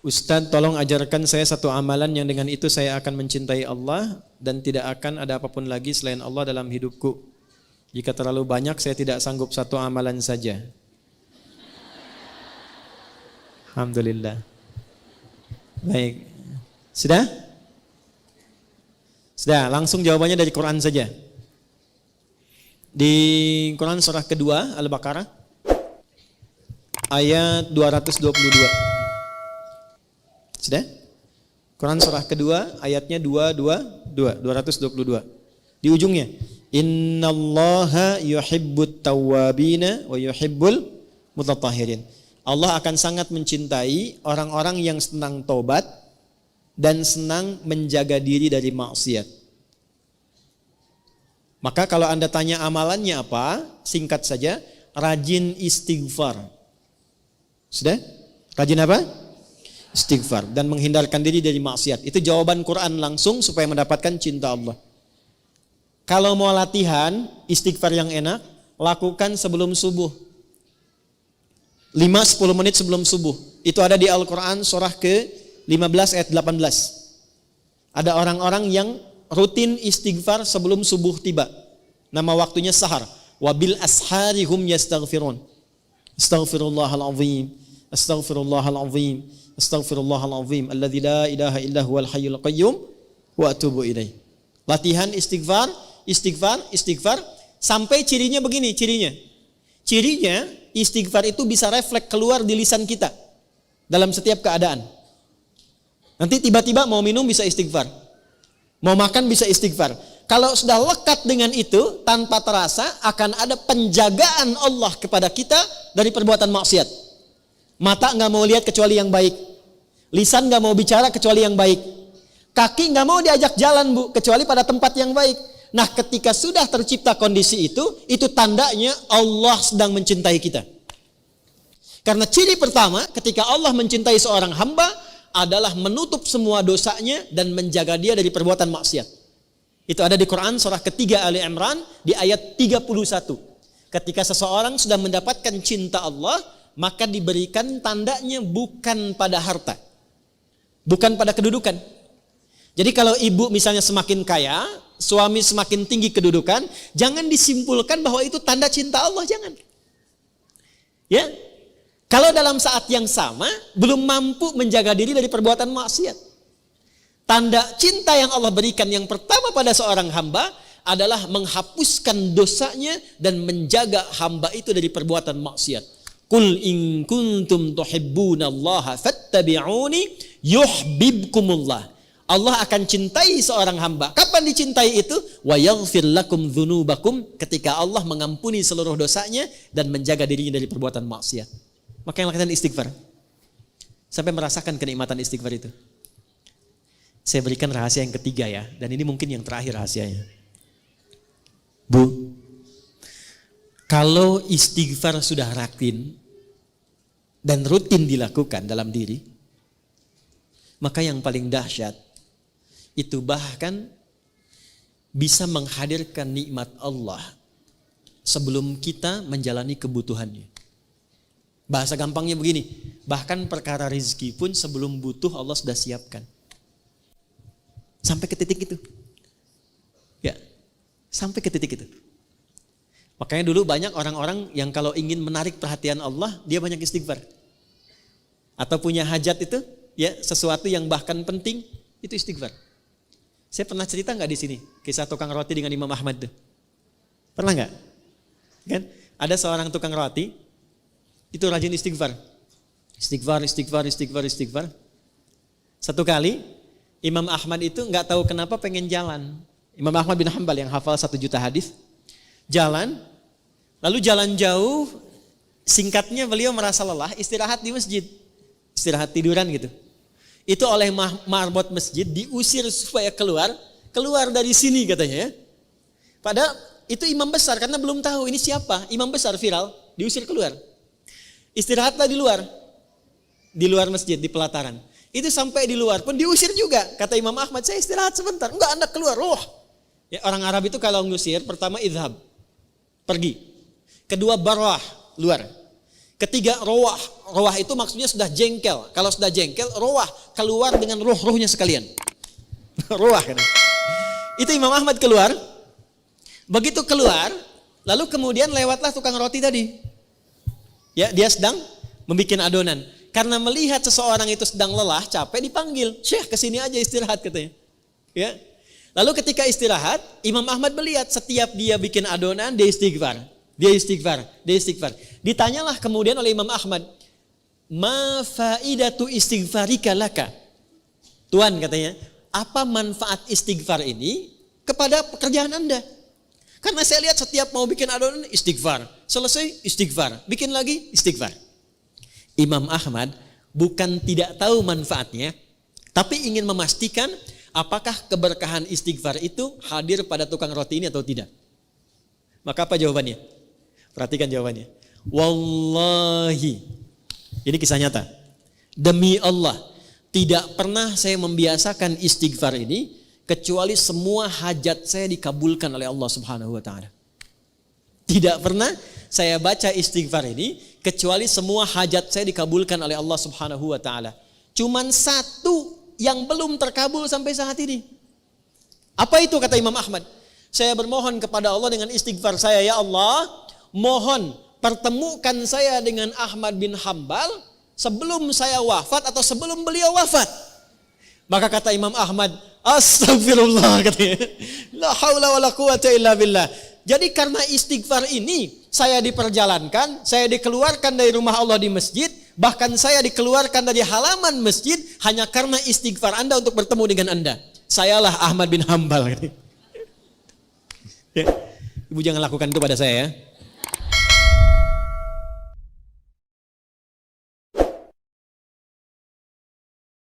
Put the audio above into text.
Ustadz, tolong ajarkan saya satu amalan yang dengan itu saya akan mencintai Allah dan tidak akan ada apapun lagi selain Allah dalam hidupku. Jika terlalu banyak saya tidak sanggup satu amalan saja. Alhamdulillah. Baik. Sudah? Sudah, langsung jawabannya dari Quran saja. Di Quran surah kedua Al-Baqarah ayat 222. Sudah? Quran surah kedua ayatnya 222. Di ujungnya, innallaha yuhibbut tawwabina wa yuhibbul mutatahhirin. Allah akan sangat mencintai orang-orang yang senang tobat dan senang menjaga diri dari maksiat. Maka kalau Anda tanya amalannya apa? Singkat saja, rajin istighfar. Sudah? Rajin apa? Istighfar dan menghindarkan diri dari maksiat. Itu jawaban Quran langsung supaya mendapatkan cinta Allah. Kalau mau latihan istighfar yang enak, lakukan sebelum subuh. 5-10 menit sebelum subuh. Itu ada di Al-Quran surah ke-15 ayat 18. Ada orang-orang yang rutin istighfar sebelum subuh tiba. Nama waktunya sahar. Wabil asharihum yastaghfirun. Astaghfirullahalazim. Astaghfirullahalazim. Astaghfirullahalazim alladzi la ilaha illa huwal hayyul qayyum wa atubu ilaih. Latihan istighfar sampai cirinya begini, Cirinya istighfar itu bisa refleks keluar di lisan kita dalam setiap keadaan. Nanti tiba-tiba mau minum bisa istighfar. Mau makan bisa istighfar. Kalau sudah lekat dengan itu, tanpa terasa akan ada penjagaan Allah kepada kita dari perbuatan maksiat. Mata nggak mau lihat kecuali yang baik. Lisan nggak mau bicara kecuali yang baik. Kaki nggak mau diajak jalan, Bu, kecuali pada tempat yang baik. Nah, ketika sudah tercipta kondisi itu tandanya Allah sedang mencintai kita. Karena ciri pertama ketika Allah mencintai seorang hamba adalah menutup semua dosanya dan menjaga dia dari perbuatan maksiat. Itu ada di Quran surah ketiga Ali Imran di ayat 31. Ketika seseorang sudah mendapatkan cinta Allah, maka diberikan tandanya bukan pada harta, bukan pada kedudukan. Jadi kalau ibu misalnya semakin kaya, suami semakin tinggi kedudukan, jangan disimpulkan bahwa itu tanda cinta Allah, jangan. Ya, kalau dalam saat yang sama belum mampu menjaga diri dari perbuatan maksiat. Tanda cinta yang Allah berikan yang pertama pada seorang hamba adalah menghapuskan dosanya dan menjaga hamba itu dari perbuatan maksiat. Qul in kuntum tuhibbunallaha fattabi'uni yuhibbukumullah. Allah akan cintai seorang hamba. Kapan dicintai itu? Wa yaghfir lakum dzunubakum, ketika Allah mengampuni seluruh dosanya dan menjaga dirinya dari perbuatan maksiat. Maka yang lakukan istighfar. Sampai merasakan kenikmatan istighfar itu. Saya berikan rahasia yang ketiga ya, dan ini mungkin yang terakhir rahasianya. Bu, kalau istighfar sudah rutin dan rutin dilakukan dalam diri, maka yang paling dahsyat itu bahkan bisa menghadirkan nikmat Allah sebelum kita menjalani kebutuhannya. Bahasa gampangnya begini, bahkan perkara rezeki pun sebelum butuh Allah sudah siapkan. Sampai ke titik itu. Ya, sampai ke titik itu. Makanya dulu banyak orang-orang yang kalau ingin menarik perhatian Allah, dia banyak istighfar. Atau punya hajat itu, ya sesuatu yang bahkan penting, itu istighfar. Saya pernah cerita nggak di sini kisah tukang roti dengan Imam Ahmad tuh? Pernah nggak? Kan? Ada seorang tukang roti itu rajin istighfar. Istighfar. Satu kali Imam Ahmad itu nggak tahu kenapa pengen jalan. Imam Ahmad bin Hanbal yang hafal 1 juta hadis, jalan, lalu jalan jauh. Singkatnya beliau merasa lelah, istirahat di masjid, istirahat tiduran gitu. Itu oleh marbot masjid diusir supaya keluar dari sini katanya ya. Padahal itu imam besar karena belum tahu ini siapa, imam besar viral, diusir keluar. Istirahatlah di luar masjid, di pelataran. Itu sampai di luar pun diusir juga. Kata Imam Ahmad, saya istirahat sebentar. Enggak, Anda keluar. Ya, orang Arab itu kalau ngusir, pertama idhab, pergi. Kedua barwah, luar. Ketiga, rawah. Rawah itu maksudnya sudah jengkel. Kalau sudah jengkel, rawah, keluar dengan roh-rohnya sekalian. Rawah kan. Itu Imam Ahmad keluar. Begitu keluar, lalu kemudian lewatlah tukang roti tadi. Ya, dia sedang membuat adonan. Karena melihat seseorang itu sedang lelah, capek, dipanggil. Syekh, kesini aja istirahat katanya. Ya. Lalu ketika istirahat, Imam Ahmad melihat setiap dia bikin adonan, dia istighfar. Dia istighfar, dia istighfar. Ditanyalah kemudian oleh Imam Ahmad, ma faidatu istighfarika laka? Tuan katanya, apa manfaat istighfar ini kepada pekerjaan Anda? Karena saya lihat setiap mau bikin adonan istighfar, selesai istighfar, bikin lagi istighfar. Imam Ahmad bukan tidak tahu manfaatnya, tapi ingin memastikan apakah keberkahan istighfar itu hadir pada tukang roti ini atau tidak. Maka apa jawabannya? Perhatikan jawabannya. Wallahi, ini kisah nyata. Demi Allah, tidak pernah saya membiasakan istighfar ini kecuali semua hajat saya dikabulkan oleh Allah Subhanahu wa taala. Tidak pernah saya baca istighfar ini kecuali semua hajat saya dikabulkan oleh Allah Subhanahu wa taala. Cuman satu yang belum terkabul sampai saat ini. Apa itu kata Imam Ahmad? Saya bermohon kepada Allah dengan istighfar saya, ya Allah, mohon pertemukan saya dengan Ahmad bin Hambal sebelum saya wafat atau sebelum beliau wafat. Maka kata Imam Ahmad, astagfirullah katanya. La haula wala quwata illa billah. Jadi karena istighfar ini saya diperjalankan, saya dikeluarkan dari rumah Allah di masjid, bahkan saya dikeluarkan dari halaman masjid hanya karena istighfar Anda untuk bertemu dengan Anda. Sayalah Ahmad bin Hambal. Ya. Ibu jangan lakukan itu pada saya ya.